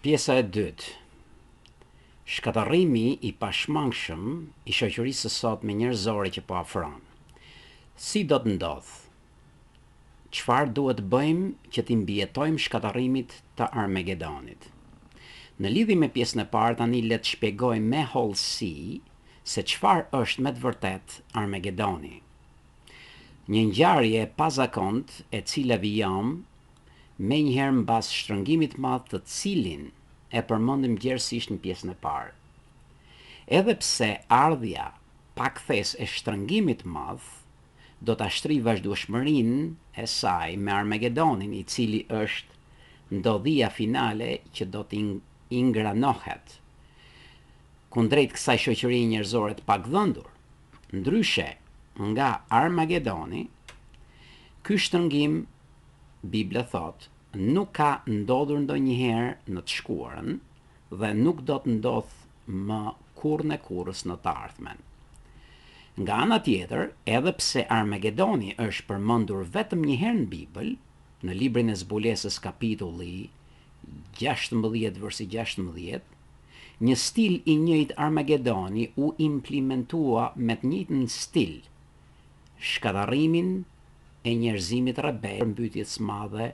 Pjesa e dytë. Shkatërrimi i pashmangshëm i shoqërisë së sotme njerëzore që po afron. Si do të ndodh? Çfarë duhet bëjmë që t'i mbijetojmë shkatërrimit të Armagedonit? Në lidhje me pjesën e parë, tani le të shpjegoj me hollësi se çfarë është me të vërtetë Armagedoni. Një ngjarje e pazakont e cila vijon menjëherë mbas shtrëngimit të madh të cilin e përmendim gjerësisht në pjesën e parë. Edhe pse ardhja pa kthes e shtrëngimit të madh do ta shtrij vazhdueshmërinë e saj me Armagedonin, i cili është ndodhia finale që do të ingranohet kundrejt kësaj shoqërie njerëzore të pagdhëndur. Ndryshe nga Armagedoni, ky shtërngim, Bibla thot, nuk ka ndodhur ndonjëherë në të shkuarën dhe nuk do të ndodh më kurrë në kurrës në të ardhmen. Nga ana tjetër, edhe pse Armagedoni është përmendur vetëm një herë në Bibël, në librin e Zbulesës kapitulli 16 versi 16, një stil i njëjtë Armagedoni u implementua me të njëjtin stil shkatërrimin e njerëzimit rebel për mbytyjes së madhe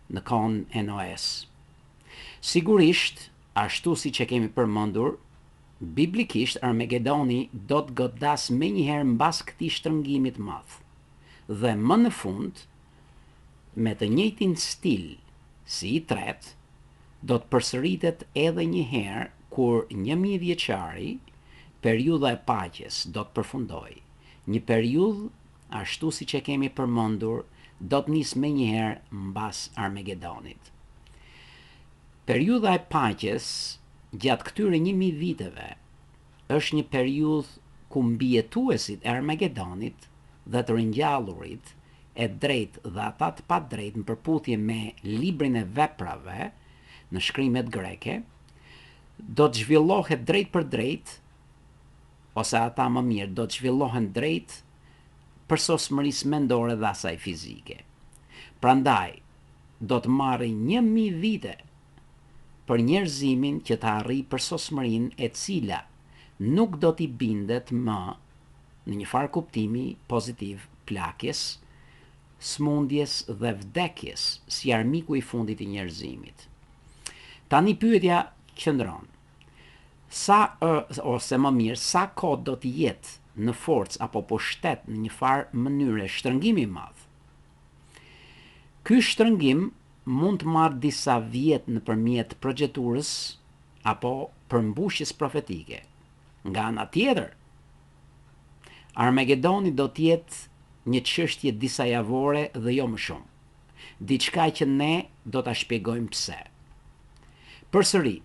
në kohën e Noes. Sigurisht, ashtu siç e kemi përmendur, biblikisht Armagedoni do të godas menjëherë mbas këtij shtrëngimi të madh. Dhe më në fund, me të njëjtin stil si i tretë, do të përsëritet edhe një herë kur 1000 vjeçari, periudha e paqes do të përfundojë. Një periudhë ashtu siç e kemi përmendur, do të nisë menjëherë mbas Armagedonit. Periudha e paqes gjatë këtyre 1000 viteve është një periudhë ku mbijetuesit e Armagedonit dhe të ringjallurit e drejtë dhe ata të padrejtë në përputhje me librin e veprave në shkrimet greke, do të zhvillohet drejt për drejt, ose ata më mirë do të zhvillohen drejt përsosmërisë mendore dhe asaj fizike. Prandaj, do të marrë 1000 vite për njerëzimin që të arrijë përsosmërinë e cila nuk do t'i bindet më në një farë kuptimi pozitiv plakjes, smundjes dhe vdekjes si armiku i fundit i njerëzimit. Tani pyetja qëndron. Ose më mirë, sa kohë do të jetë në forcë apo pushtet në një farë mënyre shtrëngimi i madh? Ky shtërngim mund të marrë disa vjet nëpërmjet progjeturës apo përmbushjes profetike. Nga ana tjetër, Armagedoni do të jetë një çështje disa javore dhe jo më shumë. Diçka që ne do ta shpjegojmë pse. Përsëri,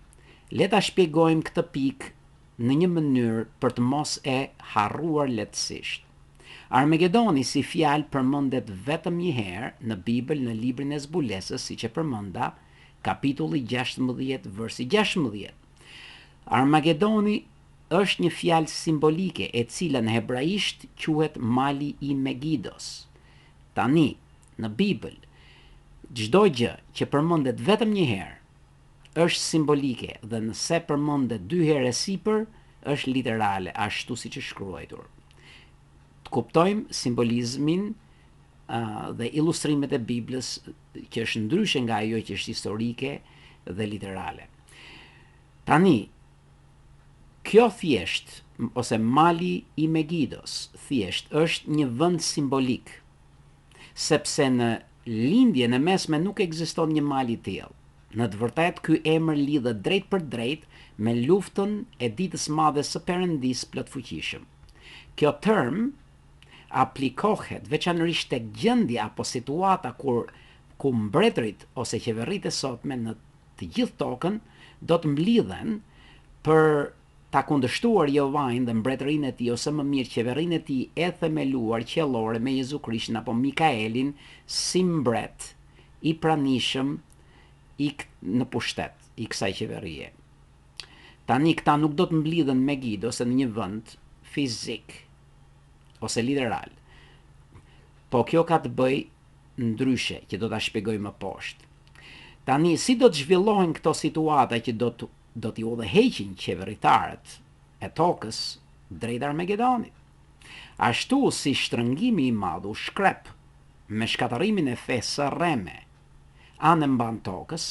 le ta shpjegojmë këtë pikë në një mënyrë për të mos e harruar lehtësisht. Armagedoni si fjalë përmendet vetëm një herë në Bibël në librin e Zbulesës, siç e përmenda, kapitulli 16 versi 16. Armagedoni është një fjalë simbolike e cila në hebraisht quhet mali i Megidos. Tani, në Bibël, çdo gjë që përmendet vetëm një herë është simbolike dhe nëse përmendet 2 herë e sipër është literale, ashtu siç është shkruar. Të kuptojmë simbolizmin dhe ilustrimet e Biblës që është ndryshe nga ajo që është historike dhe literale. Tani, kjo thjesht, ose mali i Megidos, thjesht është një vend simbolik, sepse në lindje në mesme nuk ekziston një mal i tillë. Në të vërtetë, ky emër lidhet drejt për drejt me luftën e ditës madhe së Perëndisë plotfuqishëm. Kjo term aplikohet veçanërisht tek gjendja apo situata ku mbretërit ose qeveritë e sotme në të gjithë tokën do të mblidhen për ta kundërshtuar Jehovajin dhe mbretërinë e tij, ose më mirë qeverinë e tij e themeluar qiellore me Jezu Krishtin apo Mikaelin si mbret i pranishëm në pushtet i kësaj qeverie. Tani këta nuk do të mblidhen me Megido ose në një vend fizik ose literal. Po kjo ka të bëj ndryshe, që do ta shpjegoj më poshtë. Tani, si do të zhvillohen këto situata që do t'i udhëheqin qeveritarët e tokës drejt Armagedonit? Ashtu si shtrëngimi i madh u shkrep me shkatërimin e fesë së rreme anë mban tokës,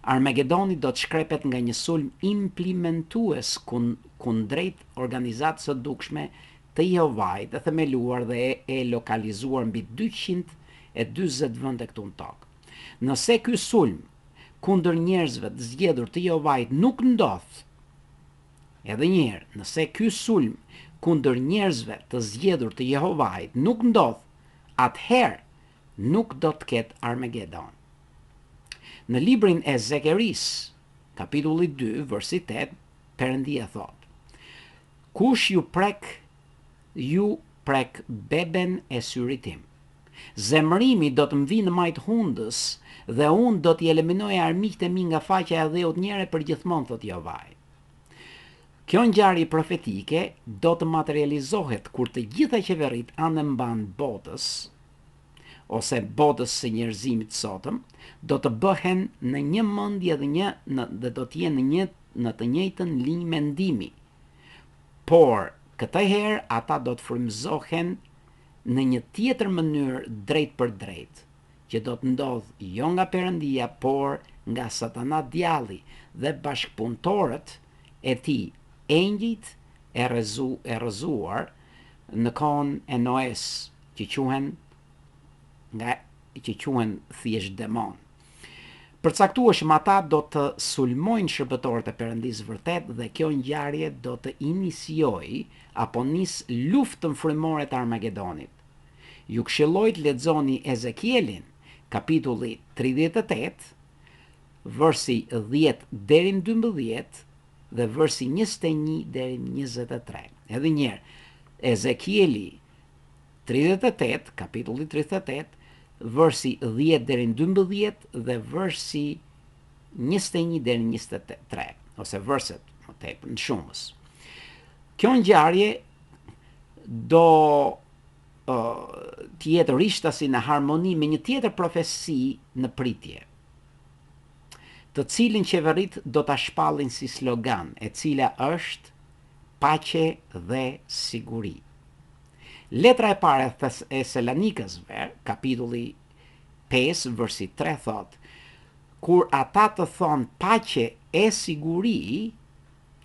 Armagedoni do të shkrepet nga një sulm implementues kundrejt organizatës së dukshme të Jehovait, e themeluar dhe e lokalizuar mbi 240 vende këtu në tokë. Nëse ky sulm kundër njerëzve të zgjedhur të Jehovait nuk ndodh, edhe një herë, nëse ky sulm kundër njerëzve të zgjedhur të Jehovait nuk ndodh, atëherë nuk do të ketë Armagedon. Në librin e Zekeris, kapitulli 2, versi 8, Perëndia thot: Kush ju prek beben e syrit tim. Zemërimi do të më vinë në majt hundës dhe unë do t'i eliminoj armiqtë e mi nga faqja e dheut njëre për gjithmonë, thot Jehovaj. Kjo ngjarje profetike do të materializohet kur të gjitha qeverit anë mban botës, ose botës së njerëzimit sotëm, do të bëhen në një mendje dhe do të jenë në të njëjtën linjë mendimi. Por këtë herë ata do të frymëzohen në një tjetër mënyrë drejt për drejt, që do të ndodh jo nga Perëndia, por nga Satana djalli dhe bashkëpunëtorët e tij, engjëjt e rrëzuar në kohën e Noes, që quhen thjesht demon. Përcaktueshëm, ata do të sulmojnë shërbëtorët e Perëndisë vërtet dhe kjo ngjarje do të iniciojë apo nis luftën frymore të Armagedonit. Ju këshilloj të lexoni Ezekielin, kapitulli 38, versi 10 deri në 12 dhe versi 21 deri në 23. Edhe një herë, Ezekieli 38, kapitulli 38, versi 10 deri në 12 dhe versi 21 deri në 23, ose verset më tepër në shumës. Kjo ngjarje do tjetë rishtasi në harmoni me një tjetër profesi në pritje, të cilin qeverit do ta shpallin si slogan, e cila është paqe dhe siguri. Letra e parë e Thesalonikësve, kapitulli 5, versi 3 thot: Kur ata të thonë paqe e siguri,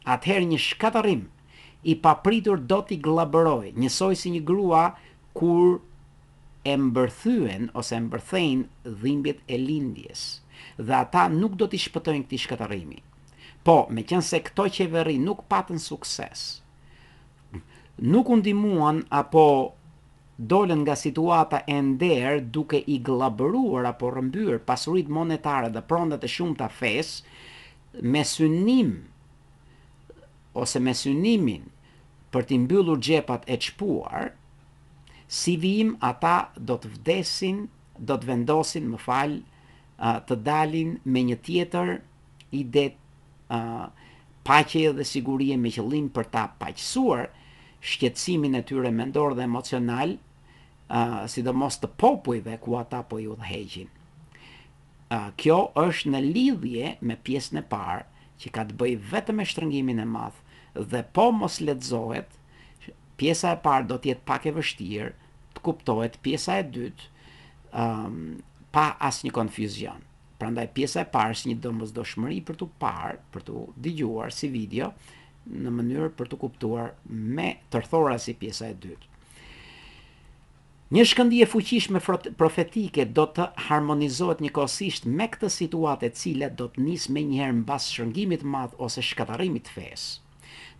atëherë një shkatërim i papritur do t'i glabëroj, njësoj si një grua kur e mbërthyen ose mbërthejnë dhimbjet e lindjes, dhe ata nuk do t'i shpëtojnë këtij shkatërimi. Po, meqense këto qeveri nuk patën sukses, nuk u ndihmuan apo dolën nga situata e nder duke i glabëruar apo rrëmbyer pasuritë monetare dhe prondat e shumta fesë, me synimin për t'i mbyllur xhepat e çpuar, si vijim ata do të vendosin, të dalin me një tjetër ide paqe dhe sigurie me qëllim për ta paqësuar shqetësimin e tyre mendor dhe emocional, sidomos të popujve ku ata po i udhëheqin. Kjo është në lidhje me pjesën e parë, që ka të bëjë vetëm me shtrëngimin e madh, dhe po mos lexohet, pjesa e parë do të jetë pak e vështirë të kuptohet, pjesa e dytë pa asnjë konfuzion. Prandaj pjesa e parë është një domosdoshmëri për t'u parë, për t'u dëgjuar si video, në mënyrë për të kuptuar me tërthora si pjesa e dytë. Një shkëndije fuqishme profetike do të harmonizohet njëkohësisht me këtë situatë, e cila do të nisë menjëherë mbas shtrëngimit të madh ose shkatërimit të fesë.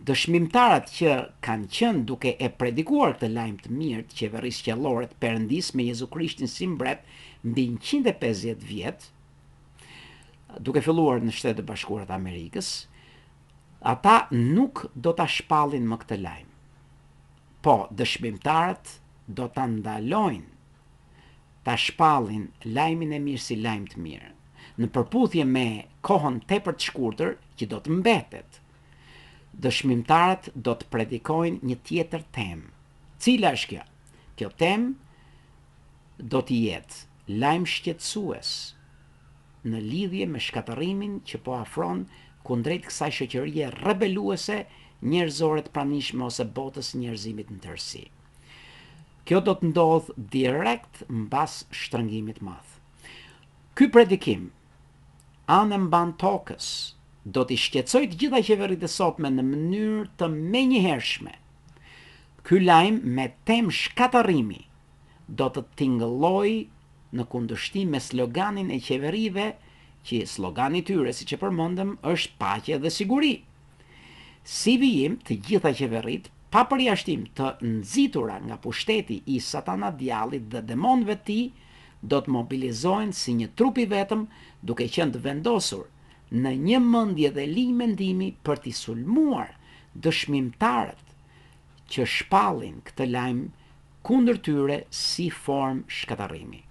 Dëshmimtarët që kanë qenë duke e predikuar këtë lajm të mirë të qeverisë qiellore të Perëndisë me Jezu Krishtin si mbret mbi 150 vjet, duke filluar në Shtetet e Bashkuara të Amerikës, ata nuk do ta shpallin më këtë lajm. Po, dëshmimtarët do ta ndalojnë ta shpallin lajmin e mirë si lajm të mirë, në përputhje me kohën tepër të shkurtër që do të mbetet. Dëshmimtarët do të predikojnë një tjetër temë. Cila është kjo? Kjo temë do të jetë lajm shqetësues në lidhje me shkatërimin që po afron kundrejt kësaj shoqërie rebeluese njerëzore të pranishme ose botës njerëzimit në tërësi. Kjo do të ndodh direkt mbas shtrëngimit madh. Ky predikim anë mban tokës do t'i shqetësoj të gjitha qeveritë e sotme në mënyrë të menjëhershme. Ky lajm me temë shkatërrimi do të tingëlloj në kundërshtim me sloganin e qeverive, që slogani i tyre, siç e përmendëm, është paqe dhe siguri. Si vijim, të gjitha qeveritë, pa përjashtim të nxitura nga pushteti i Satana djallit dhe demonëve të tij, do të mobilizohen si një trup i vetëm, duke qenë të vendosur në një mendje dhe linjë mendimi për t'i sulmuar dëshmimtarët që shpallin këtë lajm kundër tyre si formë shkatërrimi.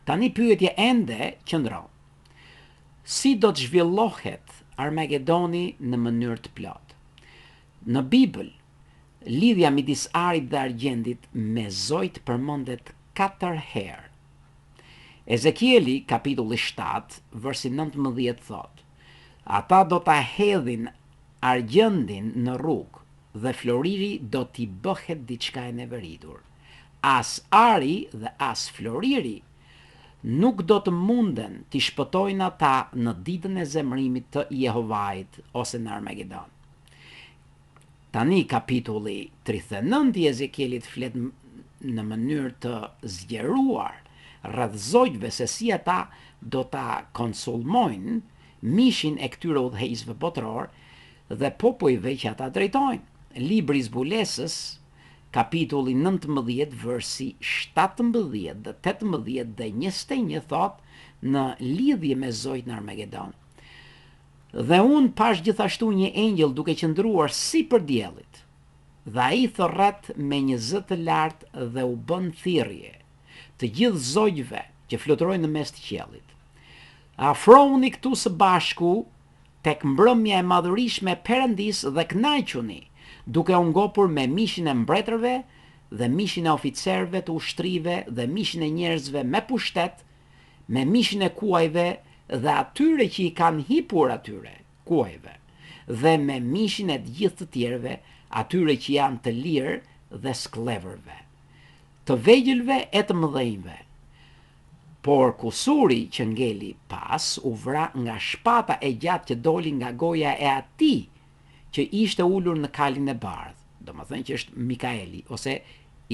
Tani pyetja ende qëndron. Si do të zhvillohet Armagedoni në mënyrë të plotë? Në Bibël, lidhja midis arit dhe argjendit me zojt përmendet 4 herë. Ezekieli, kapitulli 7, versi 19 thot: ata do ta hedhin argjendin në rrugë dhe floriri do t'i bëhet diçka e neveritur. As ari dhe as floriri nuk do të munden t'i shpëtojnë ata në ditën e zemrimit të Jehovait ose në Armagedon. Tani kapitulli 39 i Ezekielit flet në mënyrë të zgjeruar rreth zojve se si ata do ta konsulmojnë mishin e këtyre udhëheqësve botëror dhe popujve që ata drejtojnë. Libri i Zbulesës, kapitulli 19, versi 17 dhe 18 dhe 21 thot në lidhje me zojt në Armagedon: dhe unë pash gjithashtu një engjëll duke qëndruar si për diellit, dhe ai thërret me një zë të lartë dhe u bën thirrje të gjithë zojve që fluturojnë në mes të qiellit: afrohuni këtu së bashku tek mbrëmja e madhërishme e Perëndis dhe kënaquni, duke u ngopur me mishin e mbretërve dhe mishin e oficerëve të ushtrive dhe mishin e njerëzve me pushtet, me mishin e kuajve dhe atyre që i kanë hipur atyre kuajve, dhe me mishin e të gjithë të tjerëve, atyre që janë të lirë dhe skllëvërve, të vegjëlve e të mëdhenjve. Por kusuri që ngeli pas u vra nga shpata e gjatë që doli nga goja e atij që ishte ulur në kalin e bardhë, domethënë që është Mikaeli ose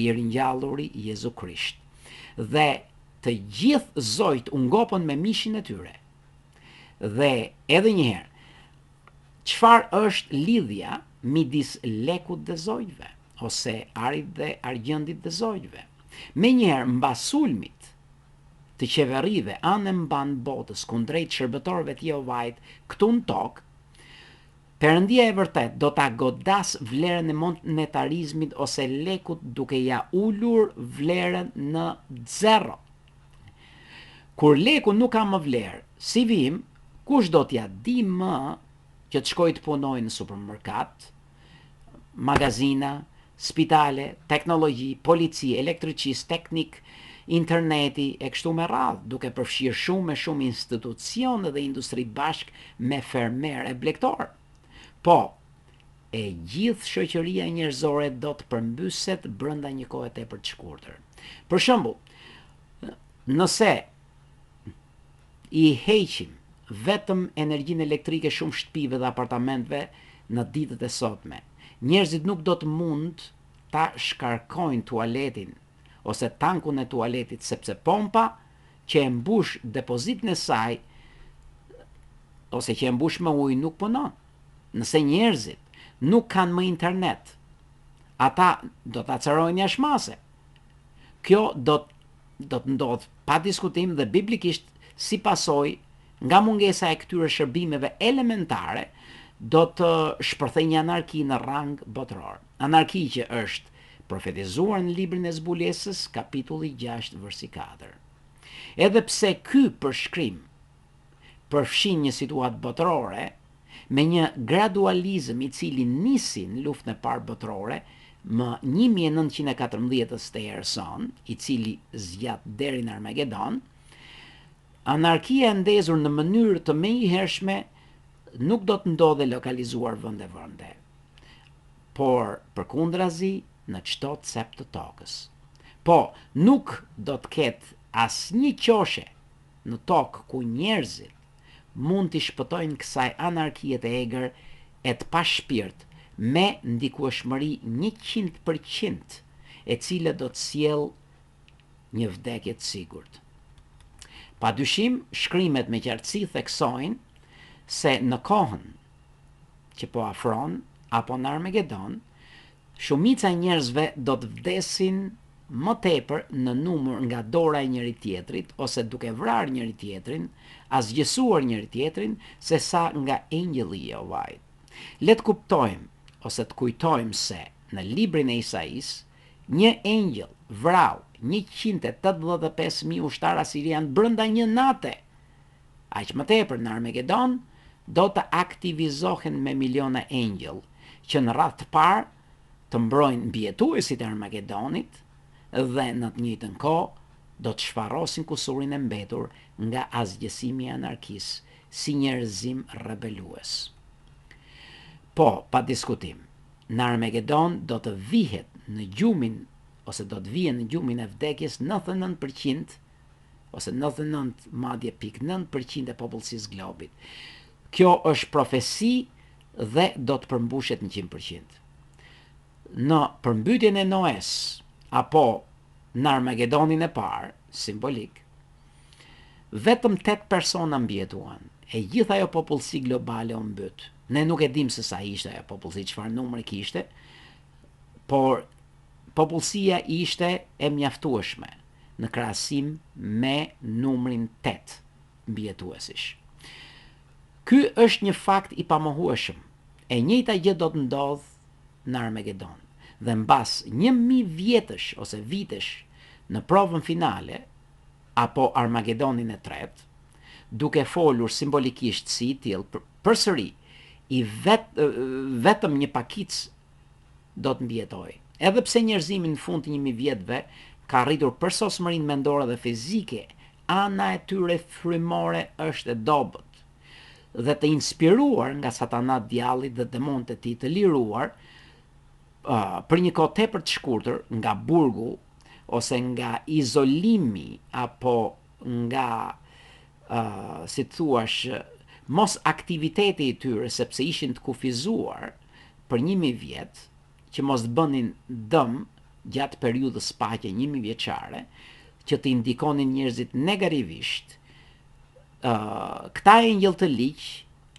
i ringjalluri Jezu Krisht. Dhe të gjithë zojt u ngopën me mishin e tyre. Dhe edhe një herë, çfarë është lidhja midis lekut dhe zojve, ose arit dhe argjendit dhe zojve? Menjëherë mbas sulmit të qeverive anë mban botës kundrejt shërbëtorëve të Jehovait këtu në tokë, Perëndia e vërtet do ta godas vlerën e monetarizmit ose lekut duke ja ulur vlerën në zero. Kur leku nuk ka më vlerë, si vim, kush do t'ja di më që të shkojë të punojë në supermarket, magazina, spitale, teknologji, polici, elektricis, teknik, interneti e kështu me radhë, duke përfshirë shumë institucione dhe industri bashk me fermer e blegtor. Po, e gjithë shoqëria njerëzore do të përmbyset brenda një kohe tepër të shkurtër. Për shembull, nëse i heqim vetëm energjinë elektrike shumë shtëpive dhe apartamenteve në ditët e sotme, njerëzit nuk do të mund ta shkarkojnë tualetin ose tankun e tualetit, sepse pompa që e mbush depozitin e saj ose që e mbush me ujë nuk punon. Nëse njerëzit nuk kanë më internet, ata do të acerojnë jashmase. Kjo do të ndodh pa diskutim dhe biblikisht si pasojë nga mungesa e këtyre shërbimeve elementare do të shpërthejë një anarki në rang botëror. Anarki që është profetizuar në librin e Zbulesës, kapitulli 6, versi 4. Edhe pse ky përshkrim përfshin një situatë botërore, me një gradualizëm i cili nisi në luftën e parë botërore më 1914 të erëson, i cili zgjat deri në Armagedon, Anarkia e ndezur në mënyrë të menjëhershme nuk do të ndodhe lokalizuar vende, por përkundrazi në çdo cep të tokës. Po, nuk do të ketë asnjë qoshe në tokë ku njerëzit mund t'i shpëtojnë kësaj anarkie të egër e të pa shpirt me ndikueshmëri 100%, e cila do të sjellë një vdekje të sigurt. Padyshim, shkrimet me qartësi theksojnë se në kohën që po afron apo në Armagedon, shumica e njerëzve do të vdesin më tepër në numër nga dora e njëri tjetrit, ose duke vrarë njëri tjetrin, asgjësuar njëri tjetrin, se sa nga engjëlli i Jehovait. Le të kuptojmë, ose të kujtojmë se në librin e Isais, një engjëll vrau 185.000 ushtar asirian brenda një nate. Aq më tepër në Armagedon do të aktivizohen me miliona engjëll, që në radhë të parë të mbrojnë mbijetuesit e Armagedonit dhe në të njëjtën kohë do të shfarrosin kusurin e mbetur nga asgjësimi i anarkisë si njerëzim rebelues. Po, pa diskutim, në Armagedon do të vihet në gjumin ose do të vihen në gjumin e vdekjes 99% ose 99,9% e popullsisë globit. Kjo është profesi dhe do të përmbushet 100%. Në përmbytjen e Noes apo në Armagedonin e parë, simbolik, vetëm 8 persona mbjetuan, e gjithë ajo popullsi globale u mbyt. Ne nuk e dim se sa ishte ajo popullsi, çfarë numri kishte, por popullsia ishte e mjaftueshme në krahasim me numrin 8 mbjetuesish. Ky është një fakt i pamohueshëm. E njëjta gjë do të ndodhë në Armagedon. Dhe mbas 1000 vjetësh ose vitesh në provën finale apo Armagedonin e tretë, duke folur simbolikisht si i tillë, përsëri i vetëm një pakicë do të mbjetojë. Edhe pse njerëzimi në fund të 1000 vjetëve ka arritur përsosmërinë mendore dhe fizike, ana e tyre frymore është e dobët dhe të inspiruar nga Satana djalli dhe demonët e tij të liruar për një kohë tepër të shkurtër nga burgu ose nga izolimi apo nga si thuash mos aktiviteti i tyre, sepse ishin të kufizuar për 1000 vjet, që mos bënin dëm gjatë periudhës paqe 1000 vjeçare, që të indikonin njerëzit negativisht. Këta engjëll të liq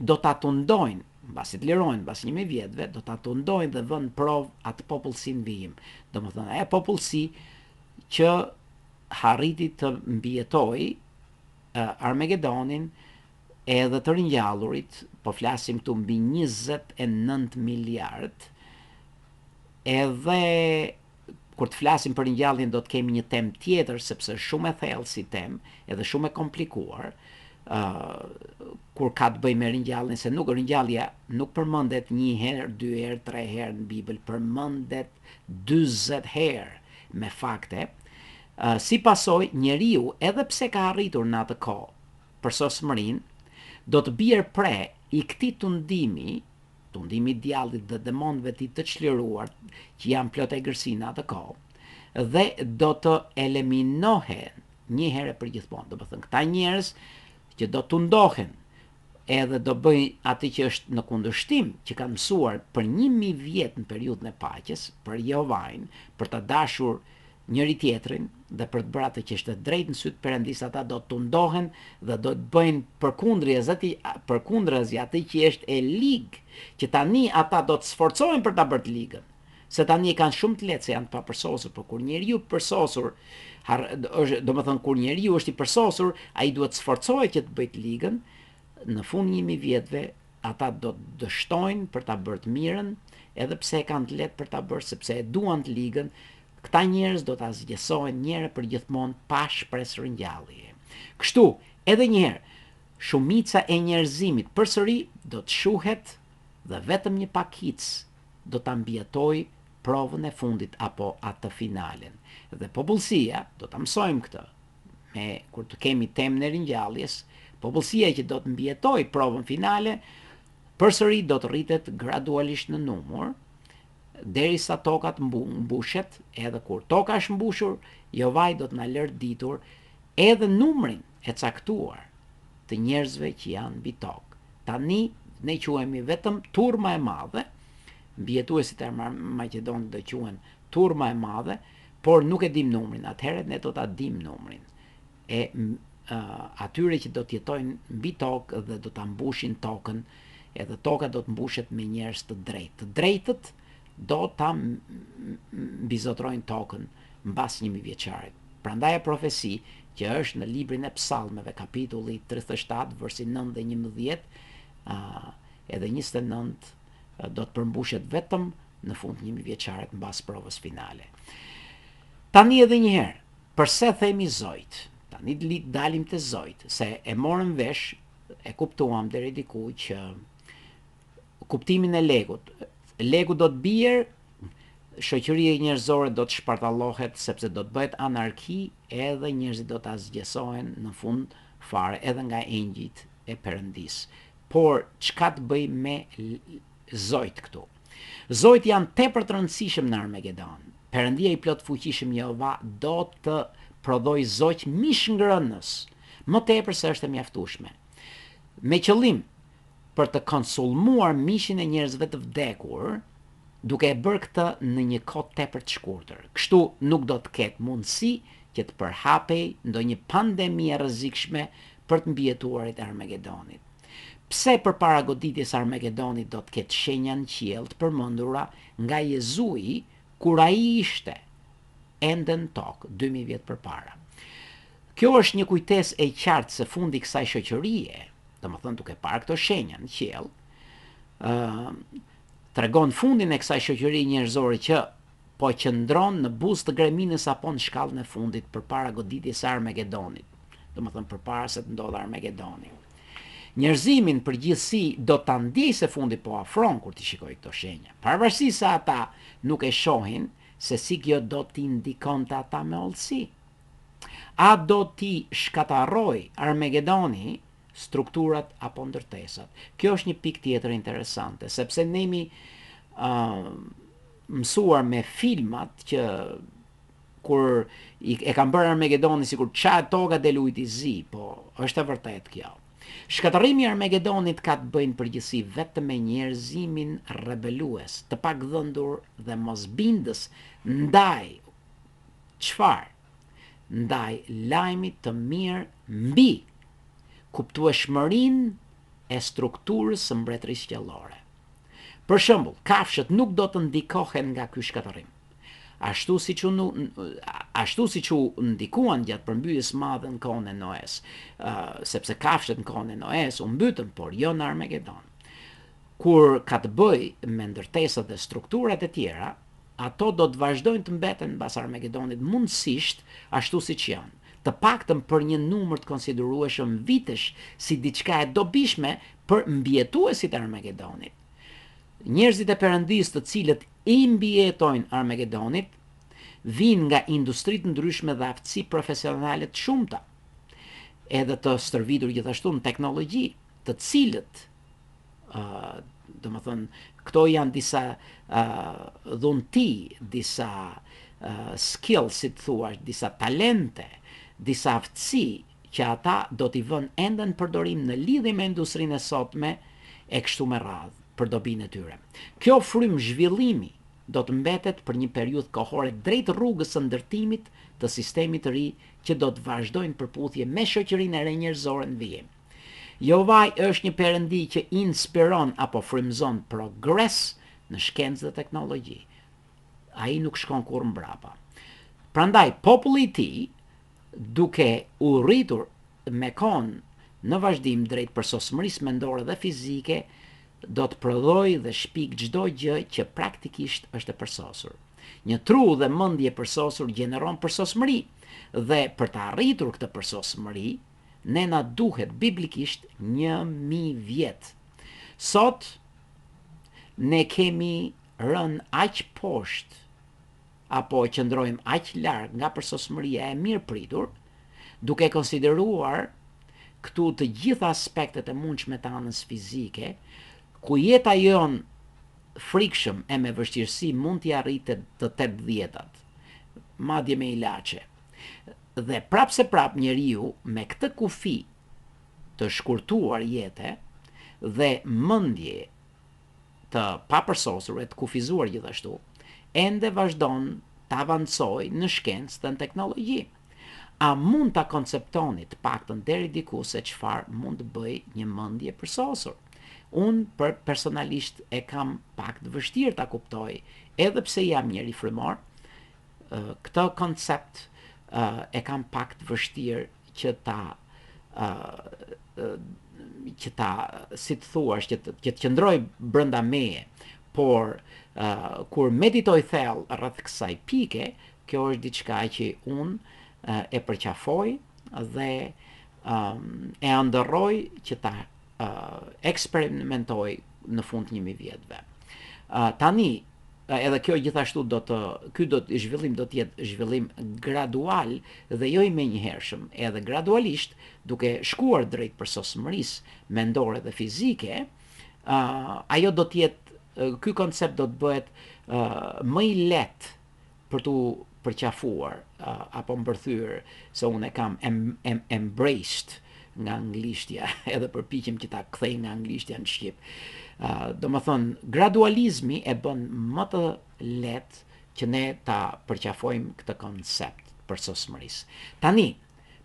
do ta tundojnë, mbasi të lirojnë mbas 1000 vjetëve, do ta tundojnë dhe vënë provë atë popullsinë vijim. Domethënë, ajo popullsi që harriti të mbijetojë Armagedonin edhe të ringjallurit, po flasim këtu mbi 29 miliard. Edhe kur të flasim për ringjalljen do të kemi një temë tjetër, sepse është shumë e thellë si temë, edhe shumë e komplikuar. Kur ka të bëjë me ringjalljen, se ringjallja nuk përmendet 1 herë, 2 herë, 3 herë në Bibël, përmendet 40 herë me fakte. Si pasojë, njeriu, edhe pse ka arritur në atë kohë përsosmërinë, do të bjerë pre i këtij tundimi i djallit dhe demonëve të çliruar që janë plot egërsi në atë kohë, dhe do të eliminohen një herë për gjithmonë. Domethënë, këta njerëz që do tundohen edhe do bëjnë atë që është në kundërshtim që kanë mësuar për 1000 vjet në periudhën e paqes, për Jehovajn, për të dashur njëri tjetrin dhe për të bërë atë që është drejt në sytë Perëndis, ata do të tundohen dhe do të bëjnë përkundrazi atë që është e ligë, që tani ata do të sforcohen për ta bërë të ligën. Se tani kanë shumë të lehtë se janë të papërsosur, por kur njeriu përsosur, domethënë kur njeriu është i përsosur, ai duhet të sforcohet që të bëjë të ligën. Në fund 1000 vjetëve ata do të dështojnë për ta bërë të mirën, edhe pse e kanë të lehtë për ta bërë, sepse e duan të ligën. Këta njerëz do ta zgjesohen një herë për gjithmonë pa shpresë ringjallje. Kështu, edhe një herë, shumica e njerëzimit përsëri do të shuhet dhe vetëm një pakicë do ta mbijetojë provën e fundit apo atë finalen. Dhe popullsia, do ta mësojmë këtë kur të kemi temën e ringjalljes, popullsia që do të mbijetoj provën finale, përsëri do të rritet gradualisht në numër, derisa toka të mbushet, edhe kur toka është mbushur, Jovaj do të na lërë ditur edhe numrin e caktuar të njerëzve që janë mbi tokë. Tani ne quhemi vetëm turma e madhe, mbijetuesit e Maqedonit do quhen turma e madhe, por nuk e dim numrin. Atëherë ne do ta dim numrin e atyre që do të jetojnë mbi tokë dhe do ta mbushin tokën, edhe toka do të mbushet me njerëz të drejtë. Të drejtët do ta mbizotrojnë tokën mbas 1000 vjeçarit. Prandaj e profesi që është në librin e psallmeve, kapitulli 37, versi 9 dhe 11, edhe 29, do të përmbushet vetëm në fund 1000 vjeçarit mbas provës finale. Tani edhe një herë, përse themi zojt? Tani dalim të zojt, se e morëm vesh, e kuptuam deri diku që kuptimin e legut. Legu do të bjerë, shoqëria njerëzore do të shpartallohet sepse do të bëhet anarki, edhe njerëzit do të zgjesohen në fund fare edhe nga engjëjt e Perëndis. Por çka të bëj me zojt këtu? Zojt janë tepër të rëndësishëm në Armagedon. Perëndia i plot fuqishëm Jehova do të prodhoj zogj mishngrënës, më tepër se është e mjaftueshme, me qëllim për të konsulmuar mishin e njerëzve të vdekur, duke e bërë këtë në një kohë tepër të shkurtër. Kështu nuk do të ketë mundësi që të përhapej ndonjë pandemi e rrezikshme për të mbijetuarit e Armagedonit. Pse përpara goditjes Armagedonit do të ketë shenja në qiell të përmendura nga Jezui kur ai ishte ende në tokë 2000 vjet përpara. Kjo është një kujtesë e qartë se fundi i kësaj shoqërie, domethënë duke parë këto shenja në qiell, tregon fundin e kësaj shoqërie njerëzore që po qëndron në buzë të greminës apo në shkallën e fundit përpara goditjes së Armagedonit, domethënë përpara se të ndodhë Armagedoni. Njerëzimin përgjithësi do ta ndjejë se fundi po afron kur ti shikoj këto shenja. Pavarësisht se ata nuk e shohin se si kjo do t'i ndikonte ata me hollësi. A do t'i shkatarroj Armagedoni strukturat apo ndërtesat? Kjo është një pikë tjetër interesante, sepse ne jemi mësuar me filmat që kur e kanë bërë Armagedoni sikur çfarë toka del ujit i zi, po është e vërtetë kjo. Shkatërrimi i Armagedonit ka të bëjë përgjithësi vetëm me njerëzimin rebelues, të pagdhëndur dhe mosbindës ndaj çfarë? Ndaj lajmit të mirë mbi kuptueshmërinë e strukturës së mbretërisë qiellore. Për shembull, kafshët nuk do të ndikohen nga ky shkatërrim. Ashtu siç u ndikuan gjatë përmbytjes së madhe në kohën e Noes, sepse kafshët në kohën e Noes u mbytën, por jo në Armagedon. Kur ka të bëjë me ndërtesat dhe strukturat e tjera, ato do të vazhdojnë të mbeten mbas Armagedonit mundësisht ashtu siç janë, të paktën për një numër të konsiderueshëm vitesh, si diçka e dobishme për mbijetuesit e Armagedonit. Njerëzit e Perëndisë të cilët i mbijetojnë Armagedonit vinë nga industri të ndryshme dhe aftësi profesionale të shumta, edhe të stërvitur gjithashtu në teknologji, të cilët, domethënë, këto janë disa dhunti, disa skills, si të thuash, disa talente, disa aftësi që ata do t'i vënë ende në përdorim në lidhje me industrinë e sotme e kështu me radhë për dobinë e tyre. Kjo frym zhvillimi do të mbetet për një periudhë kohore drejt rrugës së ndërtimit të sistemit të ri që do të vazhdojnë përputhje me shoqërinë e re njerëzore në vijim. Jovaj është një perëndi që inspiron apo frymëzon progres në shkencë dhe teknologji. Ai nuk shkon kurrë mbrapa. Prandaj populli i tij, duke u rritur me kohën në vazhdim drejt përsosmërisë mendore dhe fizike, do të prodhoj dhe shpik çdo gjë që praktikisht është e përsosur. Një tru dhe mendje përsosur gjeneron përsosmëri, dhe për të arritur këtë përsosmëri, ne na duhet biblikisht 1000 vjet. Sot ne kemi rënë aq poshtë apo qëndrojmë aq larg nga përsosmëria e mirë pritur, duke konsideruar këtu të gjitha aspektet e mundshme të anës fizike, ku jeta jon frikshëm e me vështirësi mund t'i arritë të 80-at, madje me ilaçe. Dhe prap se prap njeriu me këtë kufi të shkurtuar jete dhe mendje të papërsosur e të kufizuar gjithashtu, ende vazhdon të avancoj në shkencë dhe në teknologji. A mund ta konceptoni të paktën deri diku se çfarë mund të bëj një mendje përsosur? Unë personalisht e kam pak të vështirë ta kuptoj, edhe pse jam njeri frymor, këtë koncept e kam pak të vështirë që ta si të thuash, që të qëndroj brenda meje, por kur meditoj thellë rreth kësaj pike, kjo është diçka që unë e përqafoj dhe e ndërroj që ta eksperimentoj në fund 1000 vjetëve. Tani, edhe kjo gjithashtu ky zhvillim do të jetë zhvillim gradual dhe jo i menjëhershëm, edhe gradualisht duke shkuar drejt përsosmërisë mendore dhe fizike, ajo do të jetë, ky koncept do të bëhet më i lehtë për tu përqafuar apo mbërthyer, se unë e kam embraced nga anglishtja, edhe përpiqem që ta kthej nga anglishtja në shqip. Do më thonë, gradualizmi e bën më të lehtë që ne ta përqafojmë këtë koncept përsosmërisë. Tani,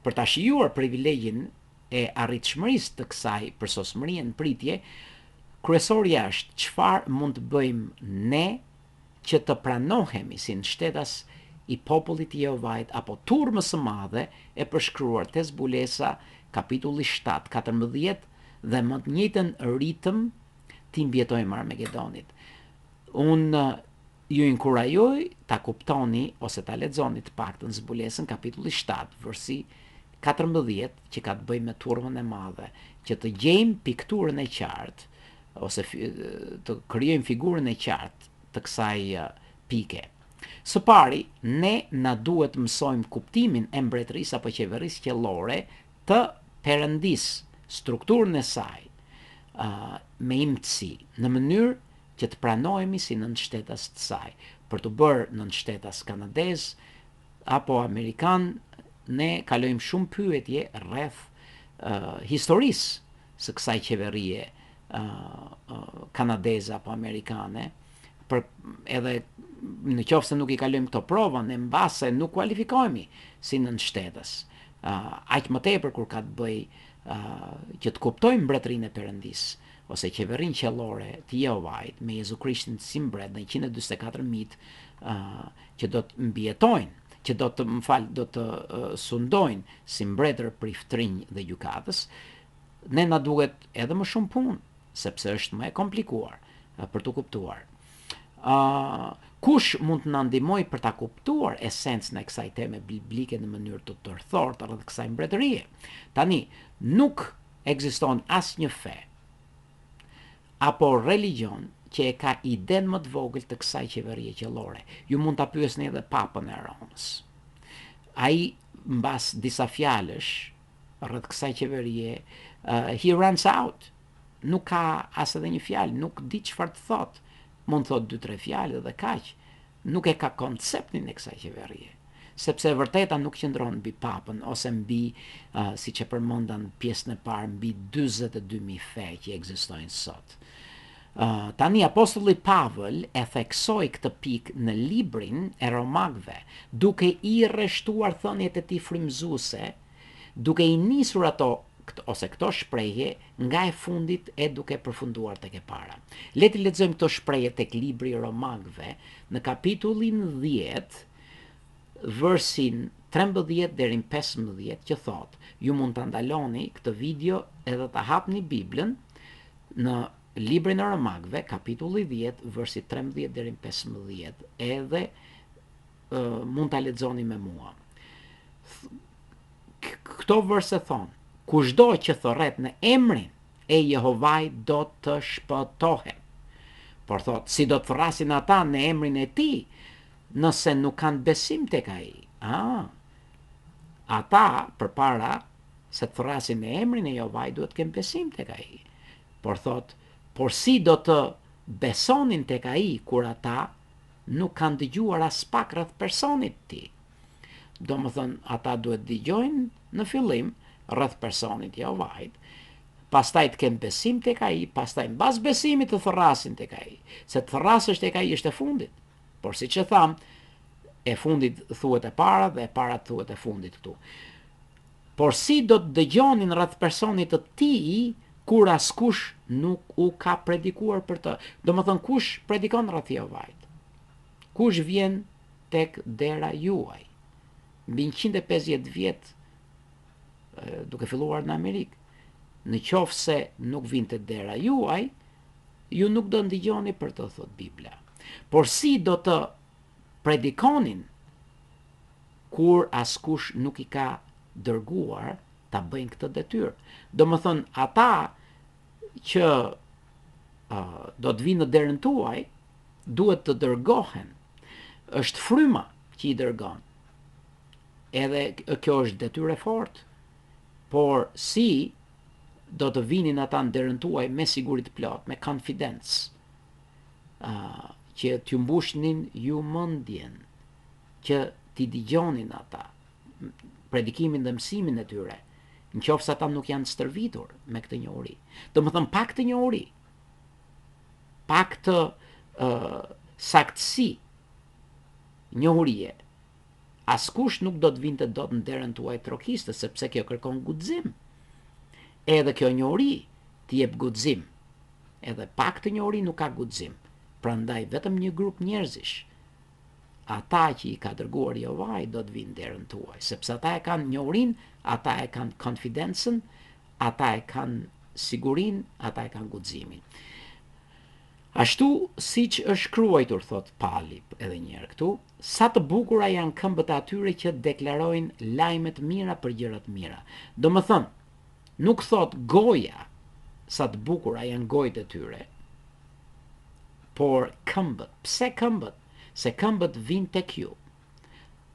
për ta shijuar privilegjin e arritshmërisë të kësaj përsosmërie në pritje, kryesorja është çfarë mund të bëjmë ne që të pranohemi si mbështetës i popullit të Jehovait apo turmës së madhe e përshkruar te Zbulesa kapitulli 7, 14 dhe më të njëjtën ritëm ti mbjetojmë Armagedonit. Unë ju inkurajoj ta kuptoni ose ta lexoni të paktën Zbulesën kapitulli 7, versi 14, që ka të bëjë me turmën e madhe, që të gjejmë pikturën e qartë ose të krijojmë figurën e qartë të kësaj pike. Së pari, ne na duhet mësojmë kuptimin e mbretërisë apo qeverisë qiellore të Perëndisë, strukturën e saj, me imtësi, në mënyrë që të pranohemi si nënshtetës të saj. Për të bërë nënshtetës kanadez apo amerikan, ne kalojmë shumë pyetje rreth historisë së kësaj qeverie kanadeze apo amerikane, edhe në qoftë se nuk i kalojmë këto prova, ne mbase nuk kualifikohemi si nënshtetës. Aq më tepër kur ka të bëj që të kuptojmë mbretërinë e Perëndisë ose qeverinë qiellore të Jehovait me Jezu Krishtin si mbret në 144 mit që do të mbijetojnë, që do të sundojnë si mbretër për ftrinj dhe gjykatës, ne na duhet edhe më shumë punë, sepse është më e komplikuar për të kuptuar. Kush mund të na ndihmoj për ta kuptuar esencën e kësaj teme biblike në mënyrë të tërthortë rreth kësaj mbretërie? Tani, nuk ekziston asnjë fe apo religjion që e ka iden më të vogël të kësaj qeverie qiellore. Ju mund ta pyesni edhe Papën e Romës. Ai mbas disa fjalësh rreth kësaj qeverie, he runs out. Nuk ka as edhe një fjalë, nuk di çfarë të thotë. Mund thot 2-3 fjalë dhe kaq. Nuk e ka konceptin e kësaj qeverie, sepse e vërteta nuk qëndron mbi papën ose mbi, siç e përmendan pjesën e parë, mbi 42.000 fe që ekzistojnë sot. Tani apostulli Pavel e theksoi këtë pikë në librin e Romakëve, duke i rreshtuar thëniet e tij frymëzuese, duke i nisur ato ose këto shprehje nga e fundit e duke përfunduar tek e para. Le të lexojmë këto shprehje tek libri i Romakëve në kapitullin 10, versin 13 deri në 15, që thot: ju mund ta ndaloni këtë video edhe ta hapni Biblën në librin e Romakëve, kapitulli 10, versi 13 deri në 15, edhe mund ta lexoni me mua. Këto verse thon: kushdo që thorret në emrin e Jehovait do të shpëtohet. Por thot, si do të thrasin ata në emrin e tij, nëse nuk kanë besim tek ai? ata përpara se të thrasin në emrin e Jehovait duhet të kenë besim tek ai. Por thot, por si do të besonin tek ai kur ata nuk kanë dëgjuar as pak rreth personit të tij. Domethënë, ata duhet dëgjojnë në fillim rreth personit të Jehovait, pastaj të kenë besim tek ai, pastaj mbas besimit të thrasin tek ai. Se të thrasësh tek ai është e fundit. Por siç e tham, e fundit thuhet e para dhe e para thuhet e fundit këtu. Por si do të dëgjonin rreth personit të tij kur askush nuk u ka predikuar për të? Domethënë, kush predikon rreth Jehovait? Kush vjen tek dera juaj? Mbi 150 vjet duke filluar në Amerikë. Në qoftë se nuk vinte dera juaj, ju nuk do ndigjoni për të, thot Bibla. Por si do të predikonin kur askush nuk i ka dërguar ta bëjnë këtë detyrë? Domethënë, ata që do të vinë në derën tuaj duhet të dërgohen. Është fryma që i dërgon. Edhe kjo është detyrë e fortë. Por si do të vinin ata në derën tuaj me siguri të plot, me konfidencë, që t'ju mbushnin ju mendjen, që t'i dëgjonin ata predikimin dhe mësimin e tyre, nëse ata nuk janë stërvitur me këtë njohuri. Domethënë, pak të njohuri, pak të saktësi njohurie. Askush nuk do të vinte dot në derën tuaj trokiste, sepse kjo kërkon guxim. Edhe kjo njohuri t'i jep guxim. Edhe pak të njohuri nuk ka guxim. Prandaj vetëm një grup njerëzish, ata që i ka dërguar Jehovai, do të vinë në derën tuaj, sepse ata e kanë njohurinë, ata e kanë konfidencën, ata e kanë sigurinë, ata e kanë guximin. Ashtu siç është shkruar, thot Pali edhe një herë këtu, sa të bukura janë këmbët e atyre që deklarojnë lajme të mira për gjëra të mira. Domethënë, nuk thot goja sa të bukura janë gojët e tyre, por këmbët. Pse këmbët? Se këmbët vinë tek ju.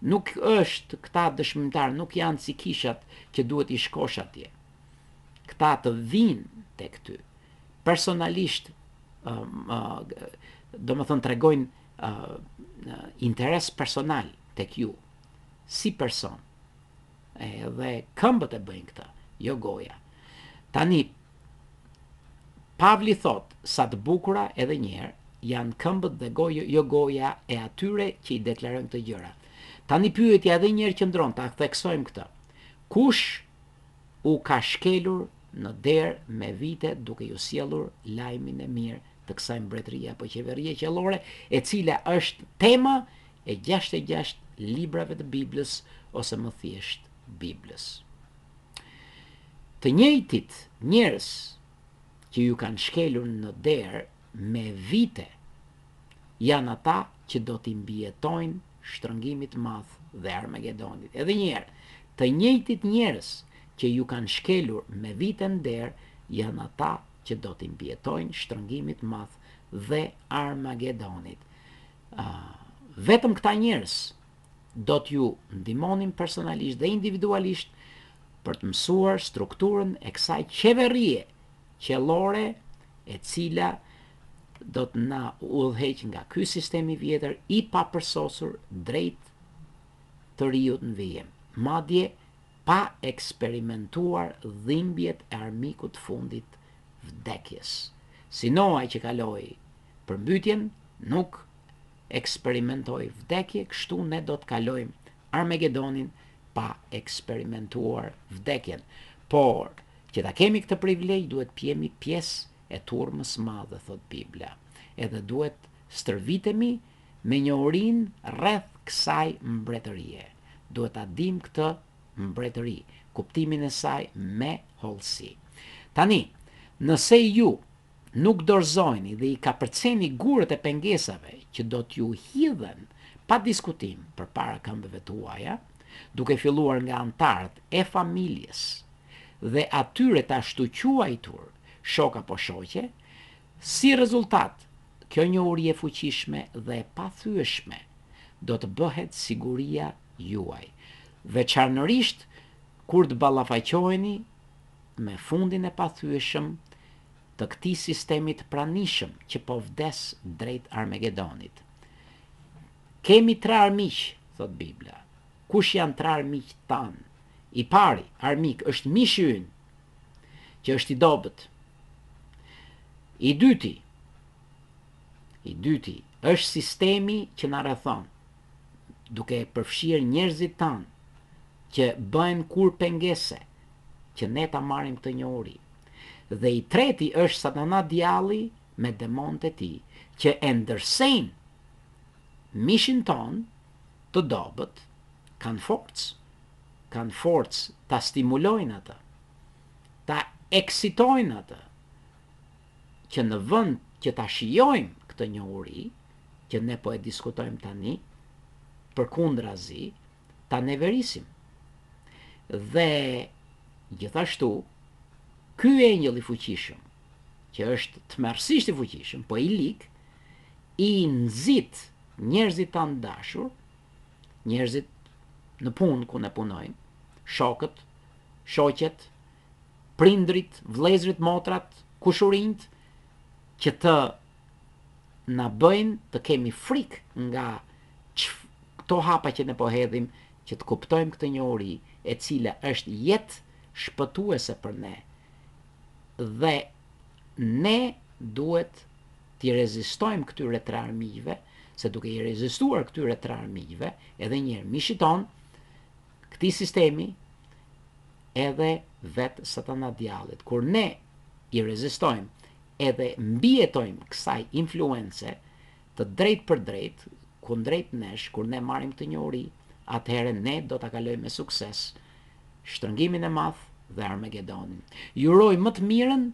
Nuk është këta dëshmimtar, nuk janë si kishat që duhet i shkosh atje. Këta të vinë tek ty. Personalisht, do më thënë, tregojnë interes personal tek ju, si person. Dhe këmbët e bëjnë këta, jo goja. Tani, Pavli thot, sa të bukura edhe njerë, janë këmbët dhe goja, jo goja e atyre që i deklarojnë këtë gjëra. Tani pyetja edhe njerë qëndron, ta theksojmë këtë. Kush u ka shkelur në derë me vite duke ju sjellur lajmin e mirë të kësaj mbretërie apo qeverie qellore, e cila është tema e 66 librave të Biblës, ose më thjesht Biblës. Të njëjtit njerëz që ju kanë shkelur në derë me vite janë ata që do t'i mbijetojnë shtrëngimit madh dhe Armagedonit. Edhe një herë, të njëjtit njerëz që ju kanë shkelur me vite në derë janë ata që do t'i mbijetojnë shtrëngimit madh dhe Armagedonit. Vetëm këta njerëz do t'ju ndihmonin personalisht dhe individualisht për të mësuar strukturën e kësaj qeverie qellore, e cila do të na udhëheq nga ky sistem i vjetër i papërsosur drejt të riut në vijem. Madje pa eksperimentuar dhimbjet e armikut fundit, vdekjes. Si Noa që kaloi përmbytjen, nuk eksperimentoi vdekje, kështu ne do të kalojmë Armagedonin pa eksperimentuar vdekjen. Por, që ta kemi këtë privilegj, duhet jemi pjesë e turmës madhe, thot Bibla. Edhe duhet stërvitemi me njohurinë rreth kësaj mbretërie. Duhet ta dim këtë mbretëri, kuptimin e saj me hollësi. Tani, nëse ju nuk dorëzojni dhe i kapërceni gurët e pengesave që do t'ju hidhen pa diskutim përpara këmbëve tuaja, duke filluar nga antarët e familjes dhe atyre të ashtu quajtur shok apo shoqe, si rezultat, kjo njohuri e fuqishme dhe e pathyeshme do të bëhet siguria juaj. Veçanërisht kur të ballafaqoheni me fundin e pathyeshëm të këtij sistemi të pranishëm që po vdes drejt Armagedonit. Kemi 3 armiq, thot Bibla. Kush janë 3 armiq tan? I pari armik është mishi ynë, që është i dobët. I dyti është sistemi që na rrethon, duke përfshirë njerëzit tanë që bëjnë kur pengese që ne ta marrim këtë njohuri. Dhe i treti është Satana djalli me demonët e tij, që e ndërsejnë mishin ton të dobët, kanë forcë ta stimulojnë atë, ta eksitojnë atë, që në vend që ta shijojmë këtë njohuri, që ne po e diskutojmë tani, përkundrazi, ta neverisim. Dhe gjithashtu, ky engjëll i fuqishëm, që është tmerrsisht i fuqishëm, po i lik, i nxit njerëzit tanë dashur, njerëzit në punë ku ne punojmë, shokët, shoqet, prindrit, vëllezërit, motrat, kushurinjt, që të na bëjnë të kemi frikë nga këto hapa që ne po hedhim, që të kuptojmë këtë njohuri, e cila është jetë shpëtuese për ne. Dhe ne duhet t'i rezistojmë këtyre 3 armiqve, se duke i rezistuar këtyre 3 armiqve, edhe njerë mishi ton, këtij sistemi, edhe vetë Satana djallit. Kur ne i rezistojmë edhe mbijetojmë kësaj influence të drejt për drejt, kundrejt nesh, kur ne marrim të njohuri, atëherë ne do ta kalojmë me sukses shtrëngimin e madh dhe Armagedonin. Ju uroj më të mirën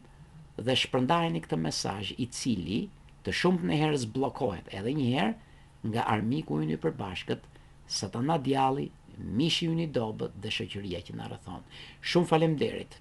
dhe shpërndajeni këtë mesazh, i cili të shumtën e herës bllokohet edhe një herë nga armiku ynë i përbashkët, Satana djalli, mishi ynë i dobët dhe shoqëria që na rrethon. Shumë faleminderit.